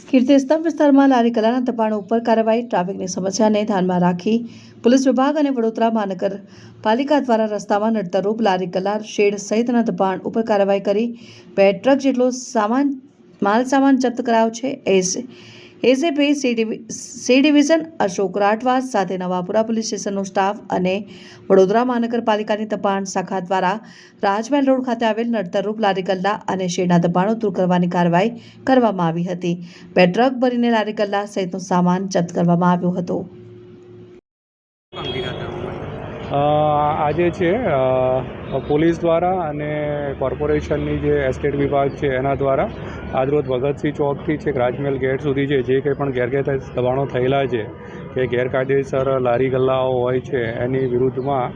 કીર્તિસ્તંભ વિસ્તારમાં લારી ગલ્લાના દબાણો ઉપર કાર્યવાહી. ટ્રાફિકની સમસ્યાને ધ્યાનમાં રાખી પોલીસ વિભાગ અને વડોદરા મહાનગરપાલિકા દ્વારા રસ્તામાં નડતરરૂપ લારી ગલ્લા, શેડ સહિતના દબાણ ઉપર કાર્યવાહી કરી 2 ટ્રક જેટલો માલસામાન જપ્ત કરાયો છે. ACP C division Ashok Rathwa સાથે નવાપુરા પોલીસ સ્ટેશનનો સ્ટાફ અને વડોદરા મહાનગરપાલિકાની દબાણ શાખા દ્વારા રાજમહેલ રોડ ખાતે આવેલ નડતરરૂપ લારી ગલ્લા અને શેડના દબાણો દૂર કરવાની કાર્યવાહી કરવામાં આવી હતી. 2 ટ્રક ભરીને લારી ગલ્લા સહિતનો સામાન જપ્ત કરવામાં આવ્યો હતો. આજે છે પોલીસ દ્વારા અને કોર્પોરેશનની જે એસ્ટેટ વિભાગ છે એના દ્વારા આજરોજ ભગતસિંહ ચોકથી છેક રાજમહેલ ગેટ સુધી છે જે કંઈ પણ ગેરકાયદેસર દબાણો થયેલા છે કે ગેરકાયદેસર લારી ગલ્લાઓ હોય છે એની વિરુદ્ધમાં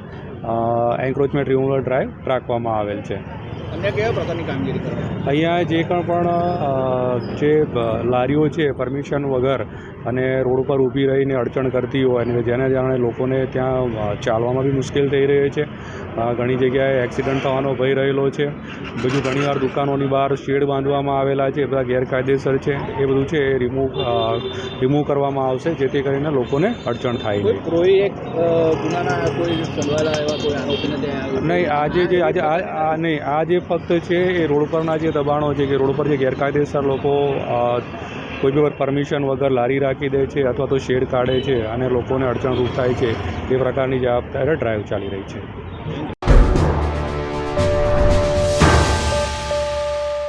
એન્ક્રોચમેન્ટ રિમૂવલ ડ્રાઈવ રાખવામાં આવેલ છે. અન્ય કયા પ્રકારની કામગીરી કરવામાં અહીંયા જે પણ જે લારીઓ છે પરમિશન વગર અને રોડ પર ઊભી રહીને અડચણ કરતી હોય અને જેના કારણે લોકોને ત્યાં ચાલવામાં બી મુશ્કેલ થઈ રહી છે. ઘણી જગ્યાએ એક્સિડન્ટ થવાનો ભય રહેલો છે. બીજું ઘણીવાર દુકાનોની બહાર શેડ બાંધવામાં આવેલા છે, બધા ગેરકાયદેસર છે. એ બધું છે એ રિમૂવ કરવામાં આવશે જેથી કરીને લોકોને અડચણ થાય નહીં. કોઈ એક ગુનાના કોઈ સંડવાયેલા એવા કોઈ આરોપીને નહીં, આજે ફક્ત છે એ રોડ પરના જે દબાણો છે કે રોડ પર જે ગેરકાયદેસર લોકો કોઈ બી પરમિશન વગર લારી રાખી દે છે અથવા તો શેડ કાઢે છે અને લોકોને અડચણરૂપ થાય છે એ પ્રકારની જવાબદારી ડ્રાઈવ ચાલી રહી છે.